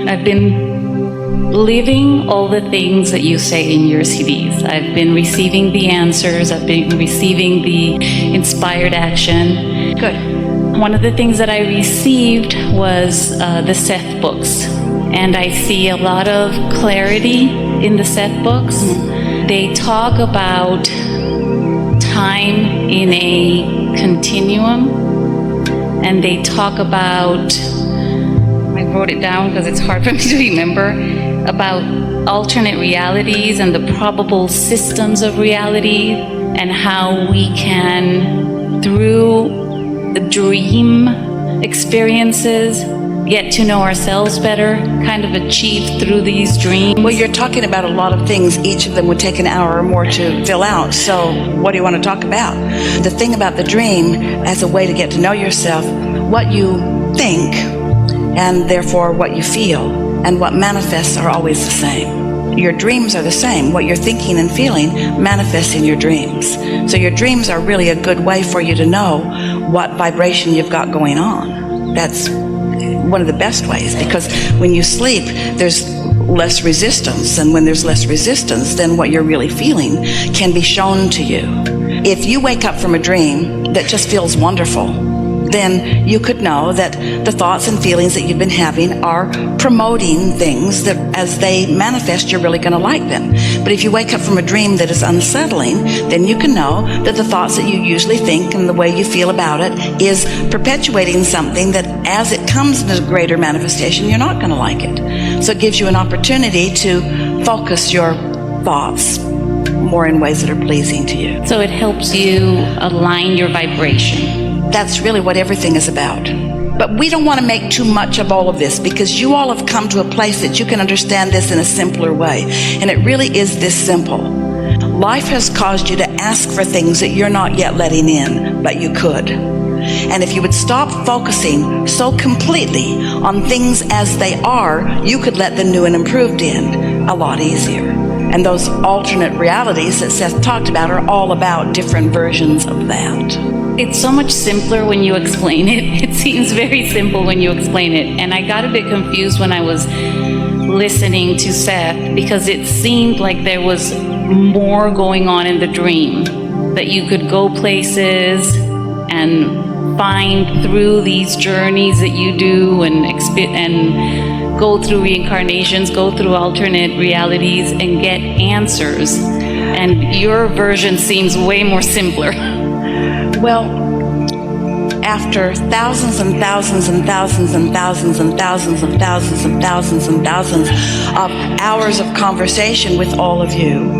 I've been living all the things that you say in your CDs. I've been receiving the answers. I've been receiving the inspired action. Good. One of the things that I received was the Seth books. And I see a lot of clarity in the Seth books. They talk about time in a continuum. And they talk about, I wrote it down because it's hard for me to remember, about alternate realities and the probable systems of reality, and how we can, through the dream experiences, get to know ourselves better, kind of achieve through these dreams. Well, you're talking about a lot of things. Each of them would take an hour or more to fill out. So what do you want to talk about? The thing about the dream as a way to get to know yourself, what you think, and therefore what you feel, and what manifests are always the same. Your dreams are the same. What you're thinking and feeling manifests in your dreams. So your dreams are really a good way for you to know what vibration you've got going on. That's one of the best ways, because when you sleep, there's less resistance, and when there's less resistance, then what you're really feeling can be shown to you. If you wake up from a dream that just feels wonderful, then you could know that the thoughts and feelings that you've been having are promoting things that as they manifest, you're really going to like them. But if you wake up from a dream that is unsettling, then you can know that the thoughts that you usually think and the way you feel about it is perpetuating something that as it comes into greater manifestation, you're not going to like it. So it gives you an opportunity to focus your thoughts more in ways that are pleasing to you. So it helps you align your vibration. That's really what everything is about. But we don't want to make too much of all of this, because you all have come to a place that you can understand this in a simpler way. And it really is this simple. Life has caused you to ask for things that you're not yet letting in, but you could. And if you would stop focusing so completely on things as they are, you could let the new and improved in a lot easier. And those alternate realities that Seth talked about are all about different versions of that. It's so much simpler when you explain it. It seems very simple when you explain it. And I got a bit confused when I was listening to Seth, because it seemed like there was more going on in the dream, that you could go places and find through these journeys that you do and go through reincarnations, go through alternate realities and get answers. And your version seems way more simpler. Well, after thousands and thousands and thousands and thousands and thousands and thousands and thousands and thousands of hours of conversation with all of you,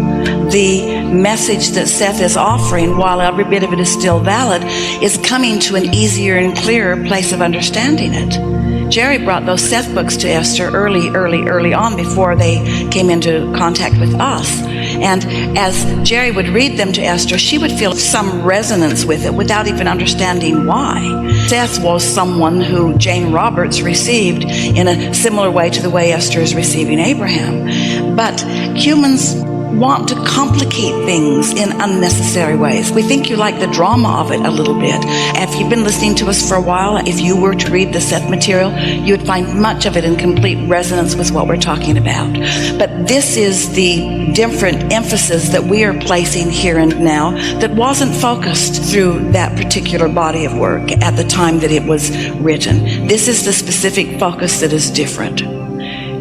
the message that Seth is offering, while every bit of it is still valid, is coming to an easier and clearer place of understanding it. Jerry brought those Seth books to Esther early on, before they came into contact with us. And as Jerry would read them to Esther, she would feel some resonance with it without even understanding why. Seth was someone who Jane Roberts received in a similar way to the way Esther is receiving Abraham. But humans want to complicate things in unnecessary ways. We think you like the drama of it a little bit. If you've been listening to us for a while, if you were to read the Seth material, you would find much of it in complete resonance with what we're talking about. But this is the different emphasis that we are placing here and now that wasn't focused through that particular body of work at the time that it was written. This is the specific focus that is different.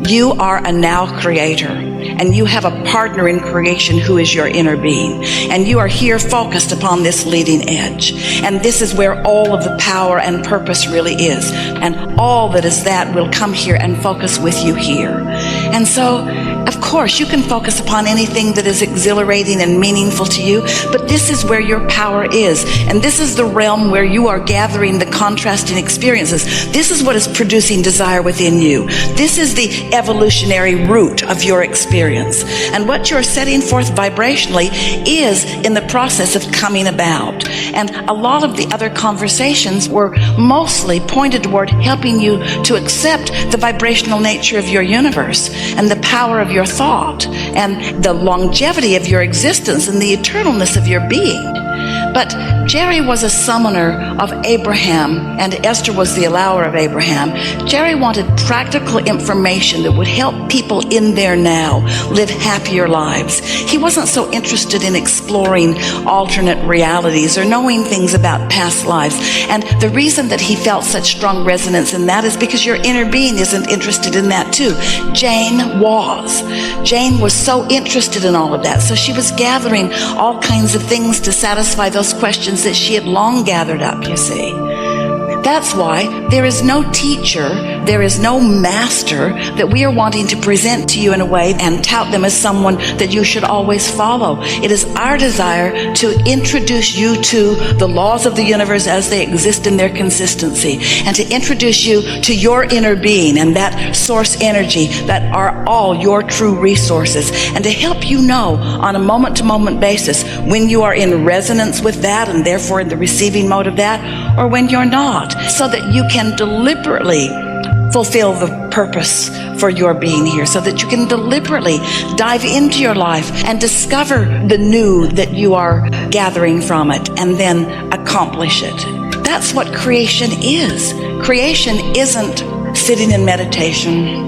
You are a now creator, and you have a partner in creation who is your inner being. And you are here focused upon this leading edge. And this is where all of the power and purpose really is. And all that is that will come here and focus with you here. And so, of course, you can focus upon anything that is exhilarating and meaningful to you, but this is where your power is. And this is the realm where you are gathering the contrasting experiences. This is what is producing desire within you. This is the evolutionary root of your experience. And what you're setting forth vibrationally is in the process of coming about. And a lot of the other conversations were mostly pointed toward helping you to accept the vibrational nature of your universe and the power of your thought and the longevity of your existence and the eternalness of your being. But Jerry was a summoner of Abraham, and Esther was the allower of Abraham. Jerry wanted practical information that would help people in their now live happier lives. He wasn't so interested in exploring alternate realities or knowing things about past lives. And the reason that he felt such strong resonance in that is because your inner being isn't interested in that too. Jane was. Jane was so interested in all of that. So she was gathering all kinds of things to satisfy those questions that she had long gathered up, you see. That's why there is no teacher, there is no master that we are wanting to present to you in a way and tout them as someone that you should always follow. It is our desire to introduce you to the laws of the universe as they exist in their consistency, and to introduce you to your inner being and that source energy that are all your true resources, and to help you know on a moment-to-moment basis when you are in resonance with that and therefore in the receiving mode of that, or when you're not, so that you can deliberately fulfill the purpose for your being here, so that you can deliberately dive into your life and discover the new that you are gathering from it and then accomplish it. That's what creation is. Creation isn't sitting in meditation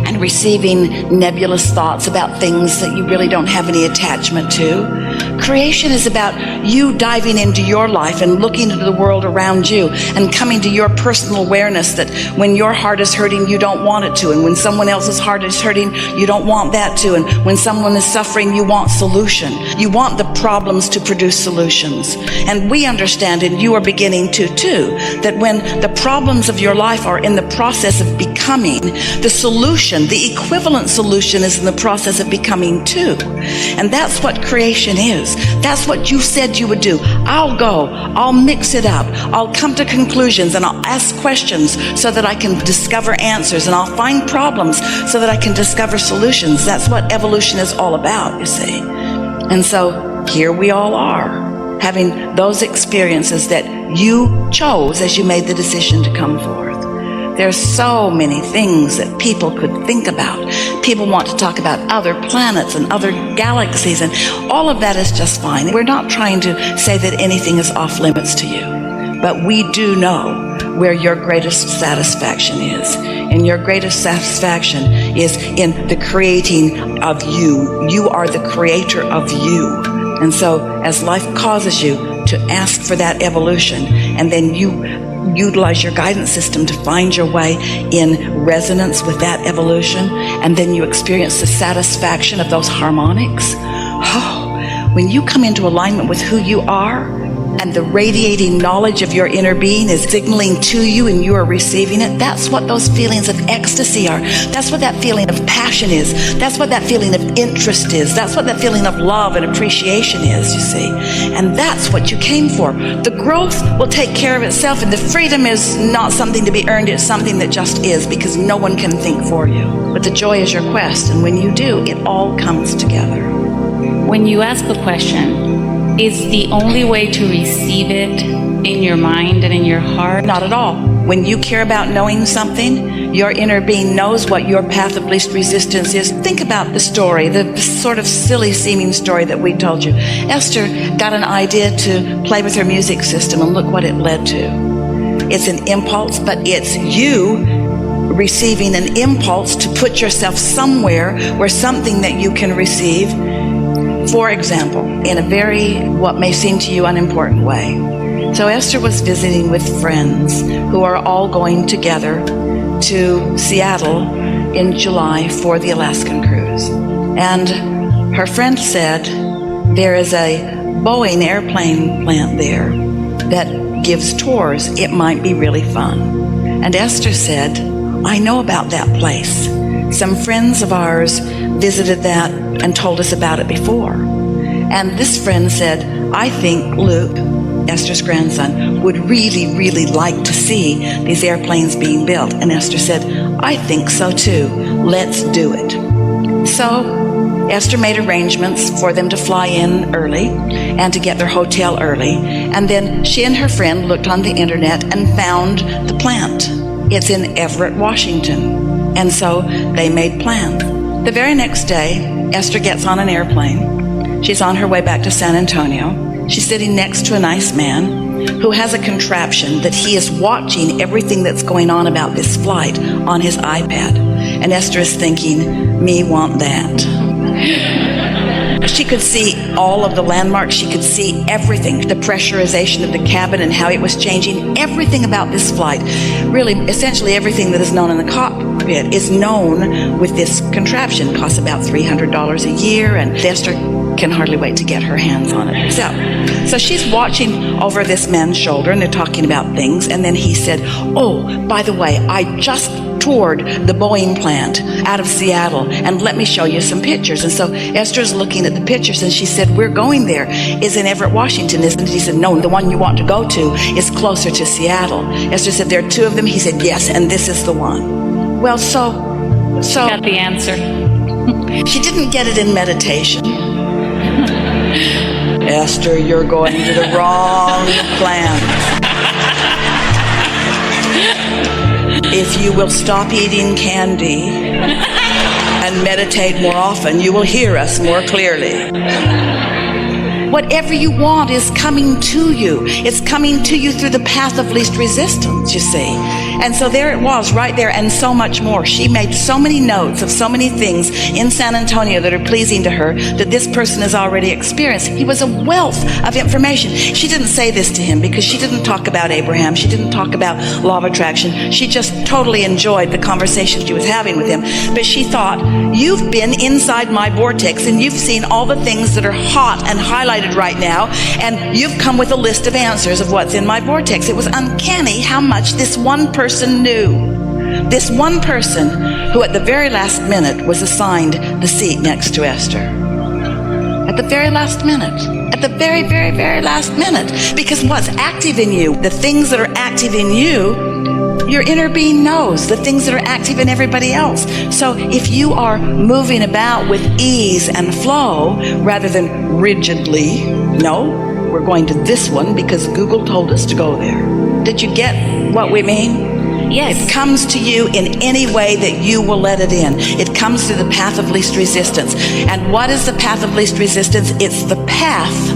and receiving nebulous thoughts about things that you really don't have any attachment to. Creation is about you diving into your life and looking into the world around you and coming to your personal awareness that when your heart is hurting, you don't want it to. And when someone else's heart is hurting, you don't want that to. And when someone is suffering, you want solution. You want the problems to produce solutions. And we understand, and you are beginning to too, that when the problems of your life are in the process of becoming, the solution, the equivalent solution is in the process of becoming too. And that's what creation is. That's what you said you would do. I'll go, I'll mix it up, I'll come to conclusions, and I'll ask questions so that I can discover answers, and I'll find problems so that I can discover solutions. That's what evolution is all about, you see. And so here we all are, having those experiences that you chose as you made the decision to come forth. There's so many things that people could think about. People want to talk about other planets and other galaxies, and all of that is just fine. We're not trying to say that anything is off limits to you, but we do know where your greatest satisfaction is. And your greatest satisfaction is in the creating of you. You are the creator of you. And so as life causes you to ask for that evolution, and then you utilize your guidance system to find your way in resonance with that evolution, and then you experience the satisfaction of those harmonics. Oh, when you come into alignment with who you are, and the radiating knowledge of your inner being is signaling to you and you are receiving it, that's what those feelings of ecstasy are. That's what that feeling of passion is. That's what that feeling of interest is. That's what that feeling of love and appreciation is, you see. And that's what you came for. The growth will take care of itself, and the freedom is not something to be earned. It's something that just is, because no one can think for you. But the joy is your quest, and when you do, it all comes together. When you ask a question, is the only way to receive it in your mind and in your heart? Not at all. When you care about knowing something, your inner being knows what your path of least resistance is. Think about the story, the sort of silly seeming story that we told you. Esther got an idea to play with her music system, and look what it led to. It's an impulse, but it's you receiving an impulse to put yourself somewhere where something that you can receive. For example, in a very, what may seem to you, unimportant way. So Esther was visiting with friends who are all going together to Seattle in July for the Alaskan cruise. And her friend said, there is a Boeing airplane plant there that gives tours. It might be really fun. And Esther said, I know about that place. Some friends of ours visited that and told us about it before. And this friend said, I think Luke, Esther's grandson, would really, really like to see these airplanes being built. And Esther said, I think so too. Let's do it. So Esther made arrangements for them to fly in early and to get their hotel early. And then she and her friend looked on the internet and found the plant. It's in Everett, Washington. And so they made plans. The very next day, Esther gets on an airplane. She's on her way back to San Antonio. She's sitting next to a nice man who has a contraption that he is watching everything that's going on about this flight on his iPad. And Esther is thinking, me want that. She could see all of the landmarks. She could see everything, the pressurization of the cabin and how it was changing, everything about this flight. Really, essentially everything that is known in the cockpit is known with this contraption. It costs about $300 a year, and Esther can hardly wait to get her hands on it. So she's watching over this man's shoulder, and they're talking about things, and then he said, oh, by the way, I just toured the Boeing plant out of Seattle, and let me show you some pictures. And so Esther's looking at the pictures, and she said, we're going there. Is in Everett, Washington, isn't it? He said, no, the one you want to go to is closer to Seattle. Esther said, there are two of them. He said, yes, and this is the one. Well, so Got the answer. she didn't get it in meditation. Esther, you're going to the wrong planet. If you will stop eating candy and meditate more often, you will hear us more clearly. Whatever you want is coming to you. It's coming to you through the path of least resistance, you see. And so there it was, right there, and so much more. She made so many notes of so many things in San Antonio that are pleasing to her that this person has already experienced. He was a wealth of information. She didn't say this to him because she didn't talk about Abraham. She didn't talk about law of attraction. She just totally enjoyed the conversation she was having with him. But she thought, you've been inside my vortex and you've seen all the things that are hot and highlighted right now, and you've come with a list of answers of what's in my vortex. It was uncanny how much this one person knew. This one person who at the very last minute was assigned the seat next to Esther. At the very last minute. At the very, very, very last minute. Because what's active in you, the things that are active in you, your inner being knows the things that are active in everybody else. So if you are moving about with ease and flow rather than rigidly, no, we're going to this one because Google told us to go there. Did you get what we mean? Yes. It comes to you in any way that you will let it in. It comes through the path of least resistance. And what is the path of least resistance? It's the path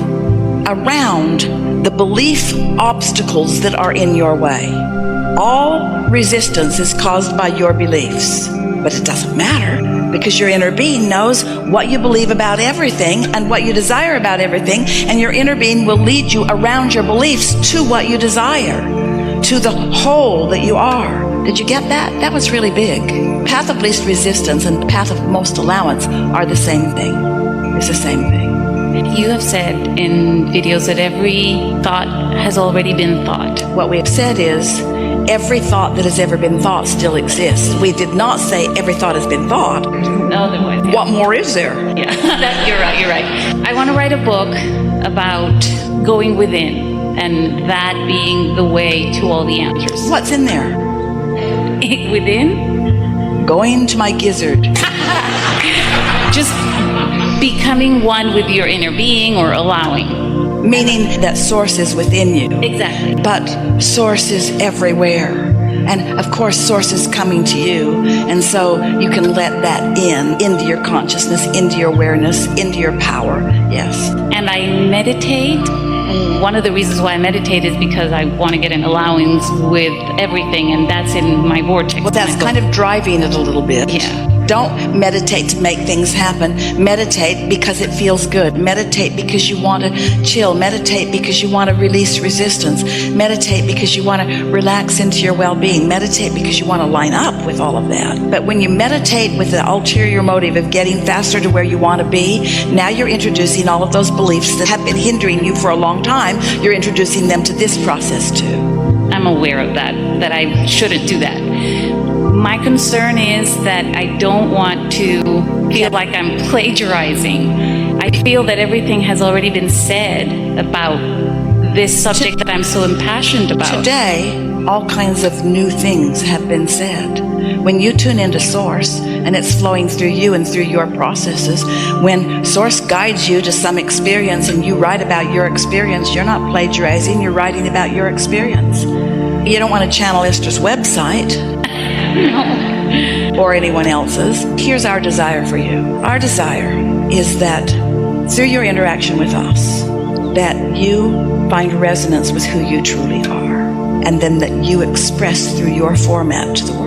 around the belief obstacles that are in your way. All resistance is caused by your beliefs, but it doesn't matter because your inner being knows what you believe about everything and what you desire about everything, and your inner being will lead you around your beliefs to what you desire, to the whole that you are. Did you get that? That was really big. Path of least resistance and path of most allowance are the same thing. It's the same thing. You have said in videos that every thought has already been thought. What we have said is every thought that has ever been thought still exists. We did not say every thought has been thought. Otherwise, yeah. What more is there? Yeah, you're right. I want to write a book about going within and that being the way to all the answers. What's in there? Within? Going to my gizzard. Just becoming one with your inner being or allowing. Meaning that source is within you. Exactly. But source is everywhere. And of course, source is coming to you. And so you can let that into your consciousness, into your awareness, into your power. Yes. And I meditate. One of the reasons why I meditate is because I want to get an allowance with everything, and that's in my vortex. Well, that's kind of driving it a little bit. Yeah. Don't meditate to make things happen. Meditate because it feels good. Meditate because you want to chill. Meditate because you want to release resistance. Meditate because you want to relax into your well-being. Meditate because you want to line up with all of that. But when you meditate with the ulterior motive of getting faster to where you want to be, now you're introducing all of those beliefs that have been hindering you for a long time. You're introducing them to this process too. I'm aware of that I shouldn't do that. My concern is that I don't want to feel like I'm plagiarizing. I feel that everything has already been said about this subject that I'm so impassioned about. Today, all kinds of new things have been said. When you tune into Source and it's flowing through you and through your processes, when Source guides you to some experience and you write about your experience, you're not plagiarizing, you're writing about your experience. You don't want to channel Esther's website. No. Or anyone else's. Here's our desire for you. Our desire is that through your interaction with us, that you find resonance with who you truly are, and then that you express through your format to the world.